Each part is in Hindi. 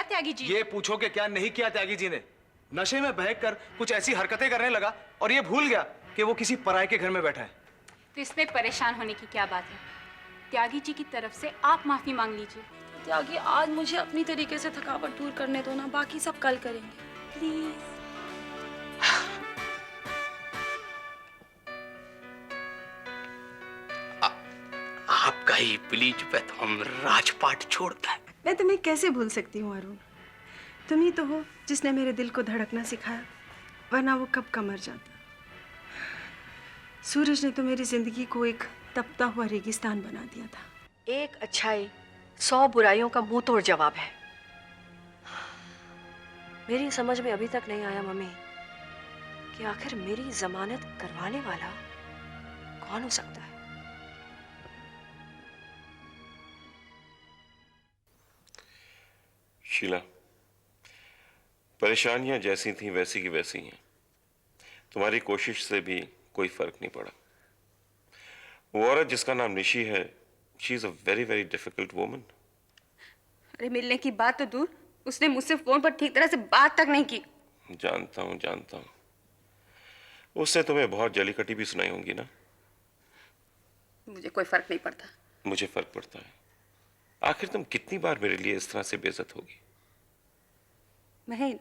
त्यागी जी? ये पूछो कि क्या नहीं किया त्यागी जी ने। नशे में बहकर कुछ ऐसी हरकतें करने लगा और ये भूल गया कि वो किसी पराये के घर में बैठा है। तो इसमें परेशान होने की क्या बात है? त्यागी जी की तरफ से आप माफी मांग लीजिए। त्यागी, आज मुझे अपनी तरीके से थकावट दूर करने दो ना, बाकी सब कल करेंगे, प्लीज। आपका ही प्लीज पे तो हम राजपाट छोड़ता है। मैं तुम्हें कैसे भूल सकती हूँ अरुण? तुम ही तो हो जिसने मेरे दिल को धड़कना सिखाया, वरना वो कब का मर जाता। सूरज ने तो मेरी जिंदगी को एक तपता हुआ रेगिस्तान बना दिया था। एक अच्छाई 100 बुराइयों का मुंह तोड़ जवाब है। मेरी समझ में अभी तक नहीं आया मम्मी कि आखिर मेरी जमानत करवाने वाला कौन हो सकता है। शीला, परेशानियां जैसी थी वैसी की वैसी हैं। तुम्हारी कोशिश से भी कोई फर्क नहीं पड़ा। वो औरत जिसका नाम निशी है, she is a very very difficult woman. अरे मिलने की बात तो दूर, उसने मुझसे फोन पर ठीक तरह से बात तक नहीं की। जानता हूं। उससे तुम्हें बहुत जली कटी भी सुनाई होंगी ना। मुझे कोई फर्क नहीं पड़ता। मुझे फर्क पड़ता है। आखिर तुम कितनी बार मेरे लिए इस तरह से बेइज्जत होगी? महेन,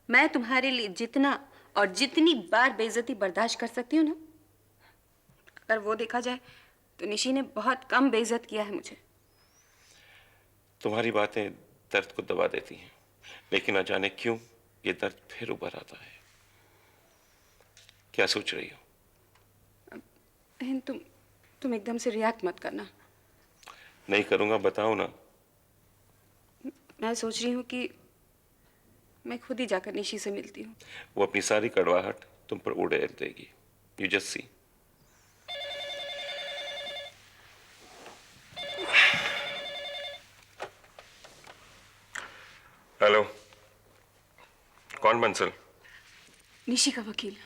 मैं तुम्हारे लिए जितना और जितनी बार बेइज्जती बर्दाश्त कर सकती हूँ ना, अगर वो देखा जाए तो निशी ने बहुत कम बेइज्जत किया है मुझे। तुम्हारी बातें दर्द को दबा देती हैं, लेकिन न जाने क्यों ये दर्द फिर उभर आता है। क्या सोच रही हो? महेन, तुम एकदम से रिएक्ट मत करना। नहीं करूंगा, बताओ ना। मैं सोच रही हूँ कि मैं खुद ही जाकर निशी से मिलती हूँ। वो अपनी सारी कड़वाहट तुम पर उड़ेल देगी। You just see. हेलो, कौन बंसल? निशी का वकील।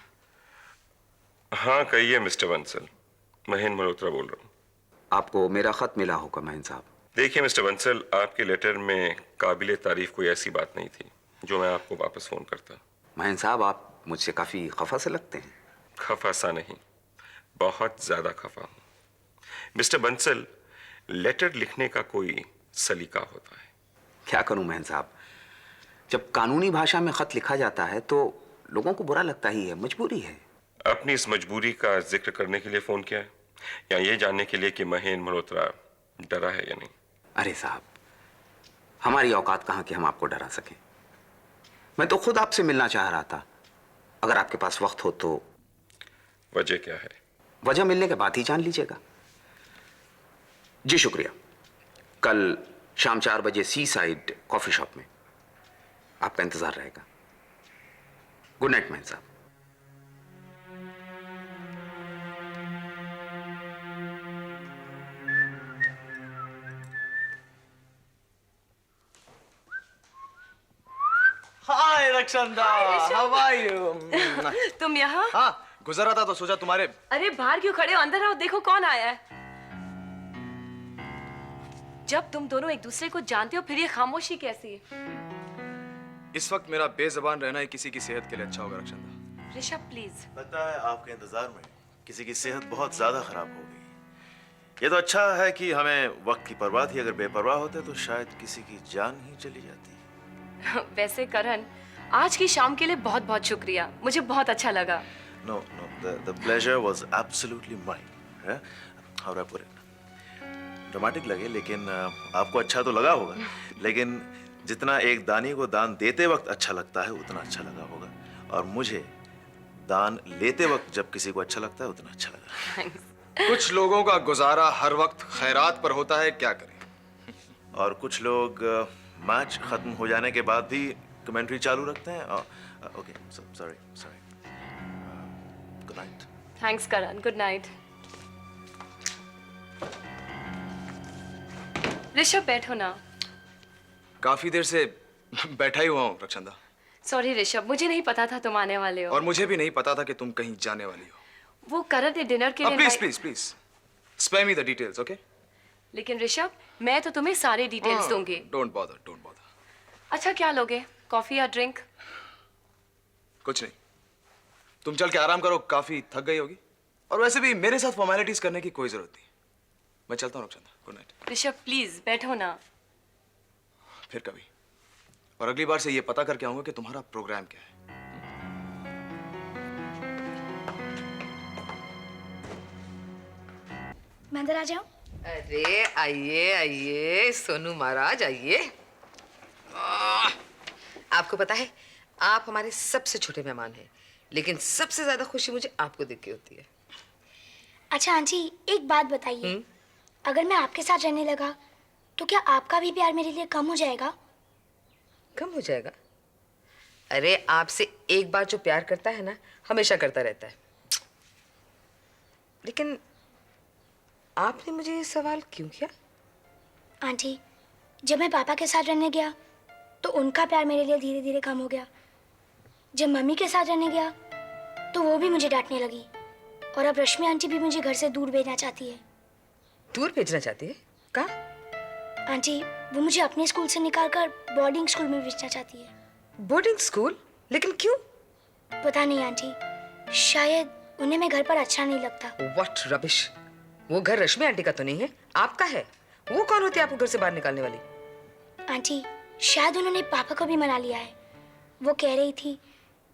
हाँ कहिए मिस्टर बंसल, महेन मल्होत्रा बोल रहा हूँ। आपको मेरा खत मिला होगा महेन साहब। देखिए मिस्टर बंसल, आपके लेटर में काबिले तारीफ कोई ऐसी बात नहीं थी जो मैं आपको वापस फोन करता। महेन साहब, आप मुझसे काफी खफा से लगते हैं। खफा सा नहीं, बहुत ज्यादा खफा हूं। मिस्टर बंसल, लेटर लिखने का कोई सलीका होता है। क्या करूं महेन साहब, जब कानूनी भाषा में खत लिखा जाता है तो लोगों को बुरा लगता ही है, मजबूरी है। अपनी इस मजबूरी का जिक्र करने के लिए फोन किया है या ये जानने के लिए कि महेन मल्होत्रा डरा है या नहीं? अरे साहब, हमारी औकात कहां कि हम आपको डरा सकें। मैं तो खुद आपसे मिलना चाह रहा था, अगर आपके पास वक्त हो तो। वजह क्या है? वजह मिलने के बाद ही जान लीजिएगा। जी शुक्रिया। कल शाम 4 बजे सी साइड कॉफी शॉप में आपका इंतजार रहेगा। गुड नाइट महेन साहब। हाय रक्षंदा, हाउ आर यू? तुम यहाँ? हाँ, गुजर रहा था तो सोचा तुम्हारे। अरे बाहर क्यों खड़े हो? अंदर आओ, देखो कौन आया है। जब तुम दोनों एक दूसरे को जानते हो फिर ये खामोशी कैसी? इस वक्त मेरा बेजबान रहना ही किसी की सेहत के लिए अच्छा होगा रक्षंदा। ऋषभ प्लीज। लगता है आपके इंतजार में किसी की सेहत बहुत ज्यादा खराब हो गई। ये तो अच्छा है कि हमें वक्त की परवाह थी, अगर बेपरवाह होते तो शायद किसी की जान ही चली जाती। वैसे करण, आज की शाम के लिए बहुत बहुत शुक्रिया, मुझे बहुत अच्छा लगा। No, the pleasure was absolutely mine. How do I put it? Dramatic लगे लेकिन आपको अच्छा तो लगा होगा, लेकिन जितना एक दानी को दान देते वक्त अच्छा लगता है उतना अच्छा लगा होगा, और मुझे दान लेते वक्त जब किसी को अच्छा लगता है उतना अच्छा लगा। कुछ लोगों का गुजारा हर वक्त खैरात पर होता है, क्या करें। और कुछ लोग मैच खत्म हो जाने के बाद भी कमेंट्री चालू रखते हैं। Okay, sorry. Good night. Thanks Karan, good night. Rishabh बैठो ना। काफी देर से बैठा ही हुआ हूँ रक्षंदा। सॉरी ऋषभ, मुझे नहीं पता था तुम आने वाले हो। और मुझे भी नहीं पता था कि तुम कहीं जाने वाली हो। वो करण ने डिनर के लिए please spare me the details, okay? लेकिन ऋषभ, मैं तो तुम्हें सारे डिटेल्स दूंगी। Don't bother. अच्छा क्या लोगे, कॉफी या ड्रिंक? कुछ नहीं, तुम चल के आराम करो, काफी थक गई होगी। और वैसे भी मेरे साथ फॉर्मेलिटीज करने की कोई जरूरत नहीं। मैं चलता हूँ Rukhsana, good night. Rishabh please बैठो ना। फिर कभी। और अगली बार से ये पता करके आऊंगा कि तुम्हारा प्रोग्राम क्या है। मैं अंदर आ जाऊं? अरे आइए आइए सोनू महाराज आइए। आपको पता है आप हमारे सबसे छोटे मेहमान हैं, लेकिन सबसे ज्यादा खुशी मुझे आपको देख के होती है। अच्छा आंटी, एक बात बताइए, अगर मैं आपके साथ रहने लगा तो क्या आपका भी प्यार मेरे लिए कम हो जाएगा? कम हो जाएगा? अरे आपसे एक बार जो प्यार करता है ना, हमेशा करता रहता है। लेकिन आपने मुझे ये सवाल क्यों किया? आंटी, जब मैं पापा के साथ रहने गया तो उनका प्यार मेरे लिए धीरे धीरे कम हो गया। जब मम्मी के साथ रहने गया तो वो भी मुझे डांटने लगी। और अब रश्मि आंटी भी मुझे घर से दूर भेजना चाहती है। दूर भेजना चाहती है? कहाँ? आंटी, वो मुझे अपने स्कूल से निकालकर बोर्डिंग स्कूल में भेजना चाहती है। Boarding school? लेकिन क्यों? पता नहीं आंटी, शायद उन्हें मैं घर पर अच्छा नहीं लगता। What rubbish! वो घर रश्मि आंटी का तो नहीं है, आपका है। वो कौन होती है आपको घर से बाहर निकालने वाली? आंटी, शायद उन्होंने पापा को भी मना लिया है। वो कह रही थी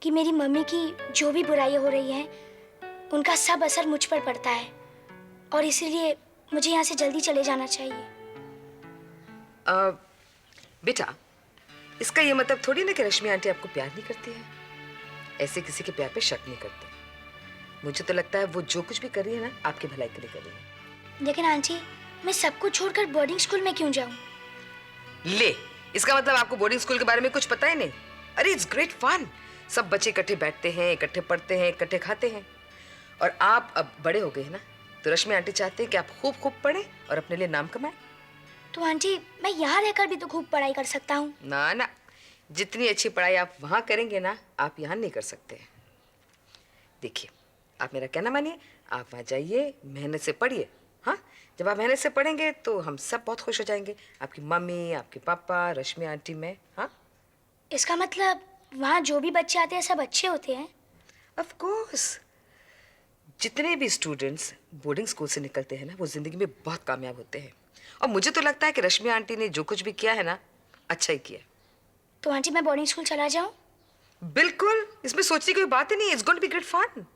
कि मेरी मम्मी की जो भी बुराइयां हो रही हैं, उनका सब असर मुझ पर पड़ता है और इसीलिए मुझे यहाँ से जल्दी चले जाना चाहिए। बेटा, इसका ये मतलब थोड़ी ना कि रश्मि आंटी आपको प्यार नहीं करती है। ऐसे किसी के प्यार पे शक नहीं करते। मुझे तो लगता है वो जो कुछ भी कर रही है ना, आपकी भलाई के लिए कर रही है। लेकिन आंटी, मैं सब कुछ छोड़कर बोर्डिंग स्कूल में क्यों जाऊं? ले, इसका मतलब आपको बोर्डिंग स्कूल के बारे में कुछ पता ही नहीं। अरे इट्स ग्रेट फन। सब बच्चे इकट्ठे बैठते हैं, इकट्ठे पढ़ते हैं, इकट्ठे खाते हैं। और आप अब बड़े हो गए हैं ना, तो रश्मि आंटी चाहते हैं कि आप खूब खूब पढ़ें और अपने लिए नाम कमाएं। तो आंटी, मैं यहाँ रहकर भी तो खूब पढ़ाई कर सकता हूँ। ना ना, जितनी अच्छी पढ़ाई आप वहाँ करेंगे ना, आप यहाँ नहीं कर सकते। देखिए, आप मेरा कहना मानिए, आप वहाँ जाइए, मेहनत से पढ़िए। हाँ, जब आप मेहनत से पढ़ेंगे तो हम सब बहुत खुश हो जाएंगे। आपकी मम्मी, आपके पापा, रश्मि आंटी, मैं। हाँ, इसका मतलब वहाँ जो भी बच्चे आते हैं सब अच्छे होते हैं? Of course. जितने भी स्टूडेंट्स बोर्डिंग स्कूल से निकलते हैं ना, वो जिंदगी में बहुत कामयाब होते हैं। और मुझे तो लगता है कि रश्मि आंटी ने जो कुछ भी किया है ना, अच्छा ही किया। तो आंटी, मैं बोर्डिंग स्कूल चला जाऊं? बिल्कुल, इसमें सोचने की कोई बात ही नहीं। It's going to be great fun.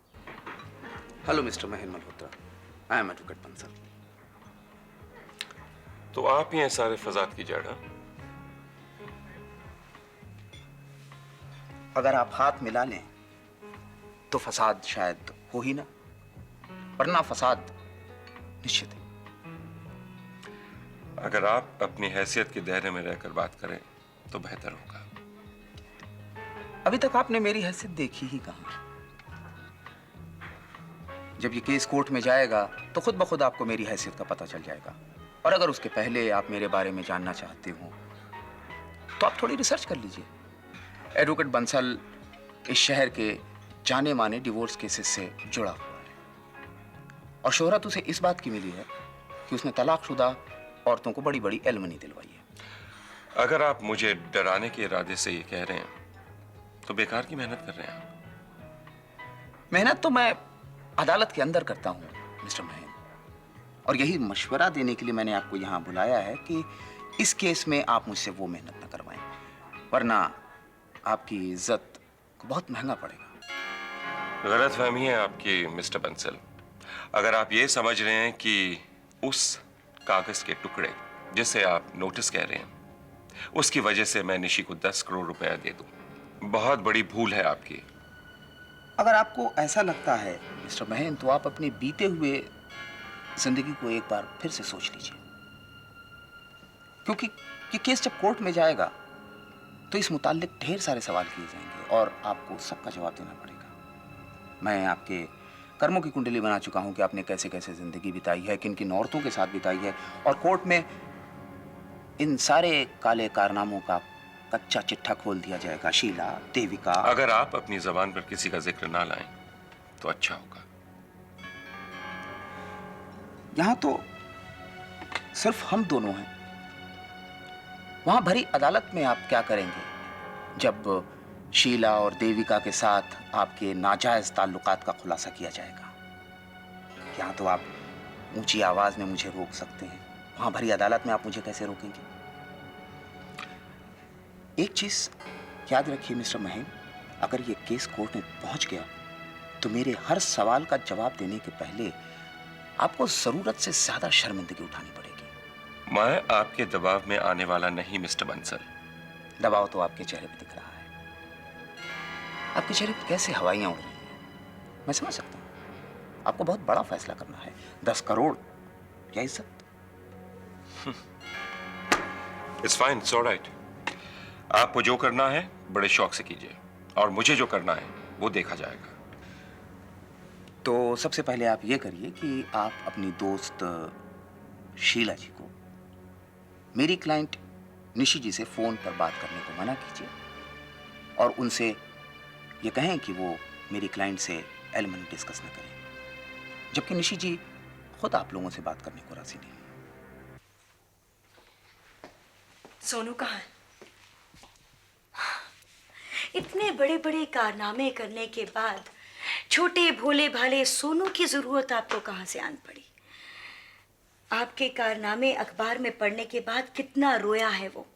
Hello mister Mahen Malhotra, I am advocate Bansal. तो आप ही हैं सारे फसाद की जड़? हाँ? अगर आप हाथ मिला लें तो फसाद शायद हो ही ना, वरना फसाद निश्चित है। अगर आप अपनी हैसियत के दायरे में रहकर बात करें तो बेहतर होगा। अभी तक आपने मेरी हैसियत देखी ही कहाँ। जब ये केस कोर्ट में जाएगा तो खुद ब खुद आपको मेरी हैसियत का पता चल जाएगा। और अगर उसके पहले आप मेरे बारे में जानना चाहते हो तो आप थोड़ी रिसर्च कर लीजिए। एडवोकेट बंसल इस शहर के जाने माने डिवोर्स केसेस से जुड़ा हुआ है और शोहरत उसे इस बात की मिली है कि उसने तलाकशुदा औरतों को बड़ी बड़ी एलमनी दिलवाई है। अगर आप मुझे डराने के इरादे से ये कह रहे हैं तो बेकार की मेहनत कर रहे हैं आप। मेहनत तो मैं अदालत के अंदर करता हूँ मिस्टर महेन, और यही मशवरा देने के लिए मैंने आपको यहाँ बुलाया है कि इस केस में आप मुझसे वो मेहनत न करवाएं, वरना आपकी इज्जत को बहुत महंगा पड़ेगा। गलतफहमी है आपकी मिस्टर बंसल। अगर आप ये समझ रहे हैं कि उस कागज के टुकड़े जिसे आप नोटिस कह रहे हैं, उसकी वजह से मैं निशी को 10 करोड़ रुपया दे दूं, बहुत बड़ी भूल है आपकी। अगर आपको ऐसा लगता है मिस्टर महेन, तो आप अपने बीते हुए जिंदगी को एक बार फिर से सोच लीजिए, क्योंकि ये केस जब कोर्ट में जाएगा तो इस मुताल्लिक ढेर सारे सवाल किए जाएंगे और आपको सबका जवाब देना पड़ेगा। मैं आपके कर्मों की कुंडली बना चुका हूं कि आपने कैसे कैसे जिंदगी बिताई है, किन किन औरतों के साथ बिताई है, और कोर्ट में इन सारे काले कारनामों का कच्चा चिट्ठा खोल दिया जाएगा। शीला, देविका। अगर आप अपनी जबान पर किसी का जिक्र ना लाएं तो अच्छा होगा। यहां तो सिर्फ हम दोनों हैं, वहां भरी अदालत में आप क्या करेंगे जब शीला और देविका के साथ आपके नाजायज ताल्लुकात का खुलासा किया जाएगा? यहाँ तो आप ऊंची आवाज में मुझे रोक सकते हैं, वहां भरी अदालत में आप मुझे कैसे रोकेंगे? एक चीज याद रखिए मिस्टर महेन, अगर ये केस कोर्ट में पहुंच गया तो मेरे हर सवाल का जवाब देने के पहले आपको जरूरत से ज्यादा शर्मिंदगी उठानी पड़ेगी। मैं आपके दबाव में आने वाला नहीं मिस्टर बंसल। दबाव तो आपके चेहरे पे दिख रहा है। आपके चेहरे पे कैसे हवाइयां उड़ रही हैं, मैं समझ सकता हूं। आपको बहुत बड़ा फैसला करना है, 10 करोड़ या इज्जत। It's fine, it's alright. आपको जो करना है बड़े शौक से कीजिए, और मुझे जो करना है वो देखा जाएगा। तो सबसे पहले आप ये करिए कि आप अपनी दोस्त शीला जी को मेरी क्लाइंट निशी जी से फोन पर बात करने को मना कीजिए, और उनसे ये कहें कि वो मेरी क्लाइंट से एलिमनी डिस्कस न करें, जबकि निशी जी खुद आप लोगों से बात करने को राजी नहीं है। सोनू कहाँ है? इतने बड़े बड़े कारनामे करने के बाद छोटे भोले भाले सोनू की जरूरत आपको कहाँ से आन पड़ी? आपके कारनामे अखबार में पढ़ने के बाद कितना रोया है वो,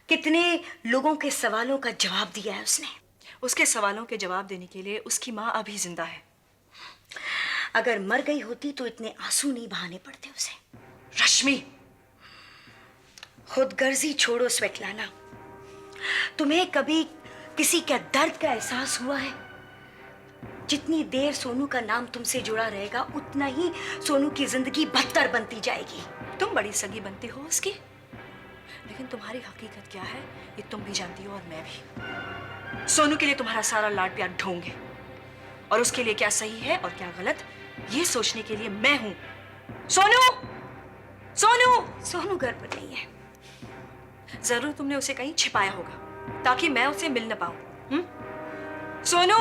कितने लोगों के सवालों का जवाब दिया है उसने। उसके सवालों के जवाब देने के लिए उसकी माँ अभी जिंदा है। अगर मर गई होती तो इतने आंसू नहीं बहाने पड़ते उसे। रश्मि, खुदगर्जी छोड़ो स्वेटलाना, तुम्हें कभी किसी के दर्द का एहसास हुआ है? जितनी देर सोनू का नाम तुमसे जुड़ा रहेगा उतना ही सोनू की जिंदगी बदतर बनती जाएगी। तुम बड़ी सगी बनती हो उसकी, लेकिन तुम्हारी हकीकत क्या है ये तुम भी जानती हो और मैं भी। सोनू के लिए तुम्हारा सारा लाड प्यार ढोंग है, और उसके लिए क्या सही है और क्या गलत ये सोचने के लिए मैं हूं। सोनू, सोनू, सोनू घर पर नहीं है। जरूर तुमने उसे कहीं छिपाया होगा ताकि मैं उसे मिल न पाऊं। सोनू,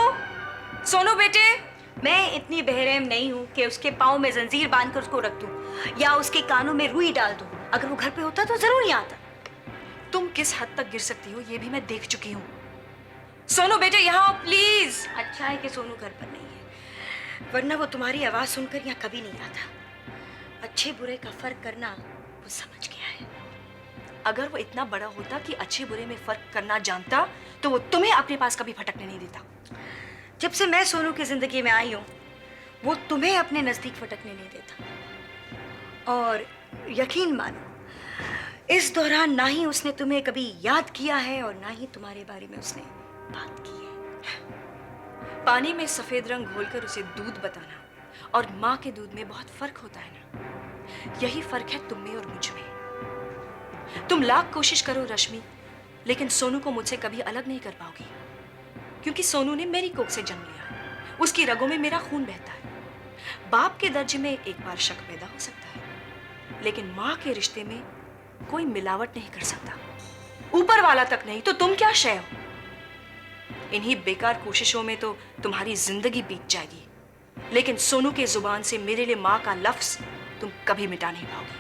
सोनू बेटे, मैं इतनी बेरहम नहीं हूँ कि उसके पाँव में जंजीर बांधकर उसको रख दूं या उसके कानों में रुई डाल दूं। अगर वो घर पे होता तो जरूर नहीं आता। तुम किस हद तक गिर सकती हो ये भी मैं देख चुकी हूँ। सोनू बेटे यहाँ आओ प्लीज। अच्छा है कि सोनू घर पर नहीं है, वरना वो तुम्हारी आवाज सुनकर यहाँ कभी नहीं आता। अच्छे बुरे का फर्क करना वो समझ गया है। अगर वो इतना बड़ा होता कि अच्छे बुरे में फर्क करना जानता तो वो तुम्हें अपने पास कभी भटकने नहीं देता। जब से मैं सोनू की जिंदगी में आई हूँ वो तुम्हें अपने नजदीक फटकने नहीं देता। और यकीन मानो इस दौरान ना ही उसने तुम्हें कभी याद किया है और ना ही तुम्हारे बारे में उसने बात की है। पानी में सफेद रंग घोलकर उसे दूध बताना और माँ के दूध में बहुत फर्क होता है ना। यही फर्क है तुम में और मुझ में। तुम लाख कोशिश करो रश्मि, लेकिन सोनू को मुझसे कभी अलग नहीं कर पाओगी, क्योंकि सोनू ने मेरी कोख से जन्म लिया। उसकी रगों में मेरा खून बहता है। बाप के दर्जे में एक बार शक पैदा हो सकता है, लेकिन माँ के रिश्ते में कोई मिलावट नहीं कर सकता। ऊपर वाला तक नहीं तो तुम क्या शय हो। इन्हीं बेकार कोशिशों में तो तुम्हारी जिंदगी बीत जाएगी, लेकिन सोनू के जुबान से मेरे लिए माँ का लफ्ज तुम कभी मिटा नहीं पाओगी।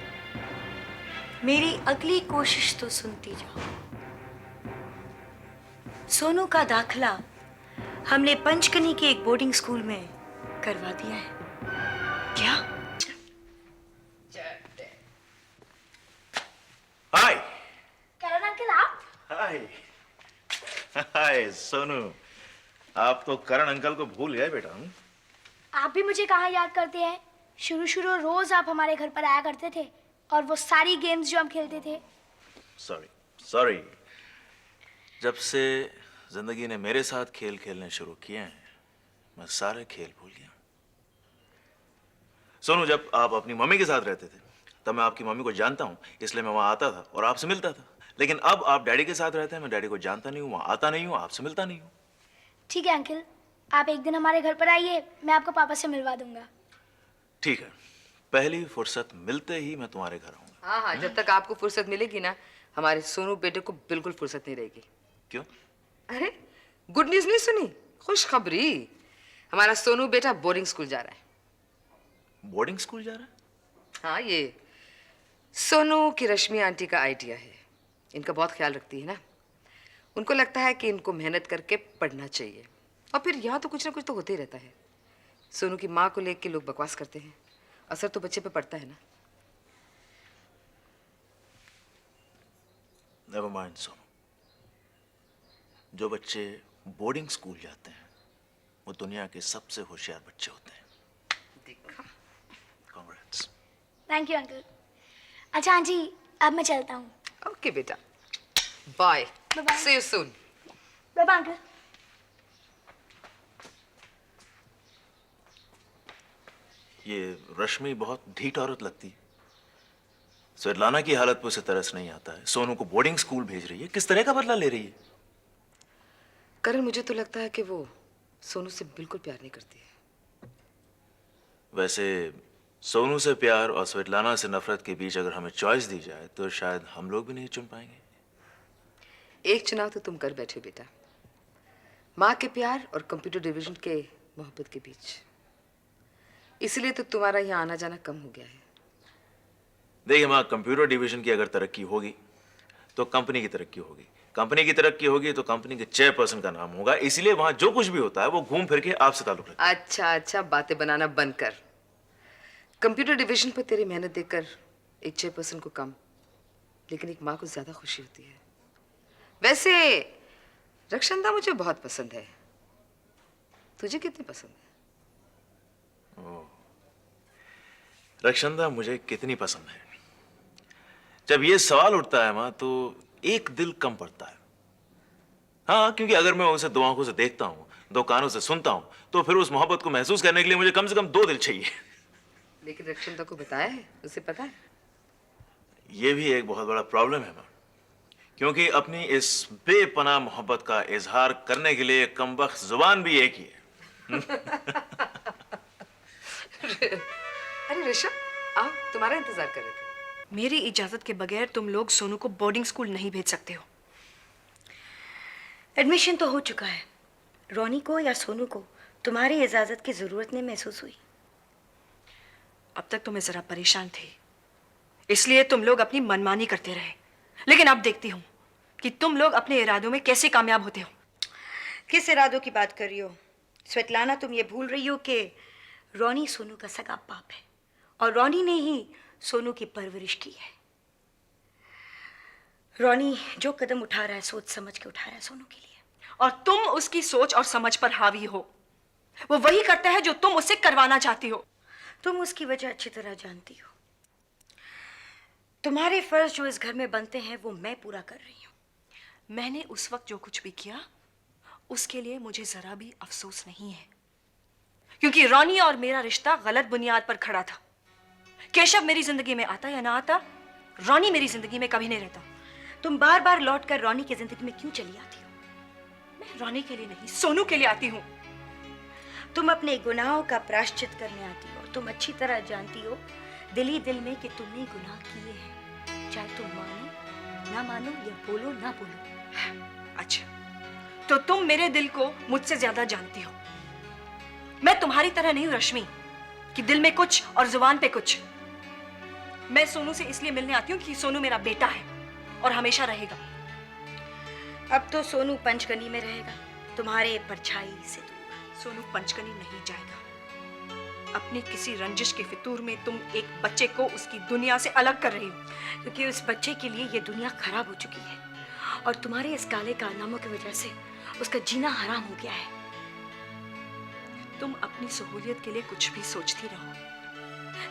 मेरी अगली कोशिश तो सुनती जाओ। सोनू का दाखिला हमने पंचकनी के एक बोर्डिंग स्कूल में करवा दिया है। क्या? हाय। करण अंकल आप? हाय। हाय सोनू, आप तो करण अंकल को भूल गए बेटा। आप भी मुझे कहाँ याद करते हैं? शुरू रोज आप हमारे घर पर आया करते थे और वो सारी गेम्स जो हम खेलते थे। सॉरी। जब से जिंदगी ने मेरे साथ खेल खेलने शुरू किए हैं मैं सारे खेल भूल गया। सोनू, जब आप अपनी मम्मी के साथ रहते थे तब मैं आपकी मम्मी को जानता हूँ, इसलिए मैं वहां आता था और आपसे मिलता था। लेकिन अब आप डैडी के साथ रहते हैं, मैं डैडी को जानता नहीं हूँ, वहां आता नहीं हूँ, आपसे मिलता नहीं हूँ। ठीक है अंकल, आप एक दिन हमारे घर पर आइए, मैं आपको पापा से मिलवा दूंगा। ठीक है, पहली फुर्सत मिलते ही मैं तुम्हारे घर आऊंगा। हाँ हाँ, जब तक आपको फुर्सत मिलेगी ना हमारे सोनू बेटे को बिल्कुल फुर्सत नहीं रहेगी। क्यों? अरे गुड न्यूज नहीं सुनी? खुशखबरी, हमारा सोनू बेटा बोर्डिंग स्कूल जा रहा है। बोर्डिंग स्कूल जा रहा है? हाँ, ये सोनू की रश्मि आंटी का आइडिया है। इनका बहुत ख्याल रखती है ना। उनको लगता है कि इनको मेहनत करके पढ़ना चाहिए, और फिर यहाँ तो कुछ ना कुछ तो होते ही रहता है। सोनू की माँ को लेकर लोग बकवास करते हैं, असर तो बच्चे पे पड़ता है ना। नेवर माइंड सोनू, जो बच्चे बोर्डिंग स्कूल जाते हैं वो दुनिया के सबसे होशियार बच्चे होते हैं। देखा। कांग्रेट्स। Thank you uncle. अच्छा आंटी, अब मैं चलता हूँ। ओके बेटा, bye. Bye-bye. See you soon. Bye bye uncle. ये रश्मि बहुत ढीठ औरत लगती है। स्वेतलाना की हालत पर उसे तरस नहीं आता है। सोनू को बोर्डिंग स्कूल भेज रही है, किस तरह का बदला ले रही है? करण, मुझे तो लगता है कि वो सोनू से बिल्कुल प्यार नहीं करती है। वैसे सोनू से प्यार और स्वेतलाना से नफरत के बीच अगर हमें चॉइस दी जाए तो शायद हम लोग भी नहीं चुन पाएंगे। एक चुनाव तो तुम कर बैठे हो बेटा, माँ के प्यार और कंप्यूटर डिवीजन के मोहब्बत के बीच। इसलिए तो तुम्हारा यहाँ आना जाना कम हो गया है। देखिए माँ, कंप्यूटर डिवीजन की अगर तरक्की होगी तो कंपनी की तरक्की होगी, कंपनी की तरक्की होगी तो कंपनी के चेयरपर्सन का नाम होगा। इसलिए वहां जो कुछ भी होता है वो घूम फिर के आपसे ताल्लुक रखता है। अच्छा अच्छा, बातें बनाना बंद कर। कंप्यूटर डिवीजन पर तेरी मेहनत देखकर एक चेयरपर्सन को कम, लेकिन एक माँ को ज्यादा खुशी होती है। वैसे रक्षंदा मुझे बहुत पसंद है, तुझे कितनी पसंद है? रक्षंदा मुझे कितनी पसंद है, जब ये सवाल उठता है माँ तो एक दिल कम पड़ता है। हाँ, क्योंकि अगर मैं उसे दो आंखों से देखता हूँ, दो कानों से सुनता हूँ, तो फिर उस मोहब्बत को महसूस करने के लिए मुझे कम से कम दो दिल चाहिए। लेकिन रक्षंदा को बताया है? उसे पता है? ये भी एक बहुत बड़ा प्रॉब्लम है माँ, क्योंकि अपनी इस बेपनाह मोहब्बत का इजहार करने के लिए कमबख्त जुबान भी एक ही है। अरे ऋषभ, आओ, तुम्हारा इंतजार कर रहे थे। मेरी इजाजत के बगैर तुम लोग सोनू को बोर्डिंग स्कूल नहीं भेज सकते हो। एडमिशन तो हो चुका है। रोनी को या सोनू को तुम्हारी इजाजत की जरूरत नहीं महसूस हुई। अब तक तो मैं जरा परेशान थी, इसलिए तुम लोग अपनी मनमानी करते रहे, लेकिन अब देखती हूँ कि तुम लोग अपने इरादों में कैसे कामयाब होते हो। किस इरादों की बात कर रही हो स्वेतलाना? तुम ये भूल रही हो कि रोनी सोनू का सगा बाप है और रोनी ने ही सोनू की परवरिश की है। रोनी जो कदम उठा रहा है सोच समझ के उठा रहा है सोनू के लिए, और तुम उसकी सोच और समझ पर हावी हो। वो वही करता है जो तुम उससे करवाना चाहती हो। तुम उसकी वजह अच्छी तरह जानती हो। तुम्हारे फर्ज जो इस घर में बनते हैं वो मैं पूरा कर रही हूँ। मैंने उस वक्त जो कुछ भी किया उसके लिए मुझे जरा भी अफसोस नहीं है, क्योंकि रोनी और मेरा रिश्ता गलत बुनियाद पर खड़ा था। केशव मेरी जिंदगी में आता या ना आता, रोनी मेरी जिंदगी में कभी नहीं रहता। तुम बार बार लौट कर रोनी की जिंदगी में क्यों चली आती हो? मैं रोनी के लिए नहीं, सोनू के लिए आती हूँ। तुम अपने गुनाहों का प्रायश्चित करने आती हो। तुम अच्छी तरह जानती हो दिल ही दिल में कि तुमने गुनाह किए हैं, चाहे तुम मानो ना मानो या बोलो ना बोलो। अच्छा, तो तुम मेरे दिल को मुझसे ज्यादा जानती हो। मैं तुम्हारी तरह नहीं हूं रश्मि कि दिल में कुछ और जुबान पे कुछ। मैं सोनू से इसलिए मिलने आती हूँ कि सोनू मेरा बेटा है और हमेशा रहेगा। अब तो सोनू पंचकनी में रहेगा, तुम्हारे परछाई से दूर। सोनू पंचकनी नहीं जाएगा। अपनी किसी रंजिश के फितूर में तुम एक बच्चे को उसकी दुनिया से अलग कर रही हो, क्योंकि उस बच्चे के लिए ये दुनिया खराब हो चुकी है और तुम्हारे इस काले कारनामों की वजह से उसका जीना हराम हो गया है। तुम अपनी सहूलियत के लिए कुछ भी सोचती रहो,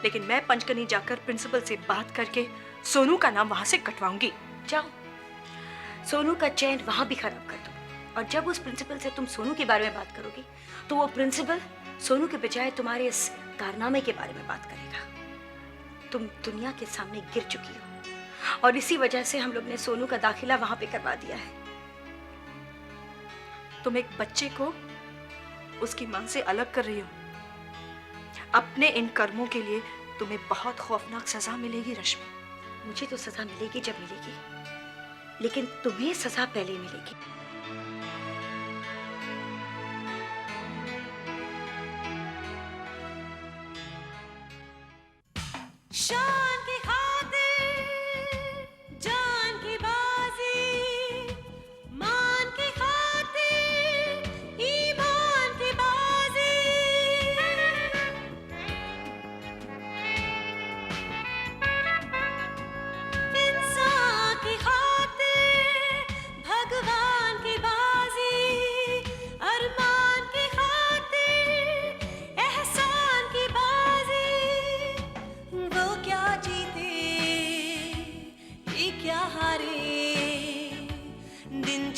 लेकिन मैं पंचकनी जाकर प्रिंसिपल से बात करके सोनू का नाम वहां से कटवाऊंगी। जाओ, सोनू का चैन वहां भी खराब कर दो, और जब उस प्रिंसिपल से तुम सोनू के बारे में बात करोगी तो वो प्रिंसिपल सोनू के बजाय तुम्हारे इस कारनामे के बारे में बात करेगा। तुम दुनिया के सामने गिर चुकी हो और इसी वजह से हम लोग ने सोनू का दाखिला वहां पे करवा दिया है। तुम एक बच्चे को उसकी मां से अलग कर रही हो। अपने इन कर्मों के लिए तुम्हें बहुत खौफनाक सजा मिलेगी रश्मि। मुझे तो सजा मिलेगी जब मिलेगी, लेकिन तुम्हें सजा पहले मिलेगी। शान की खातिर जान की बाजी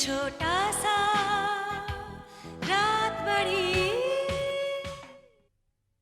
छोटा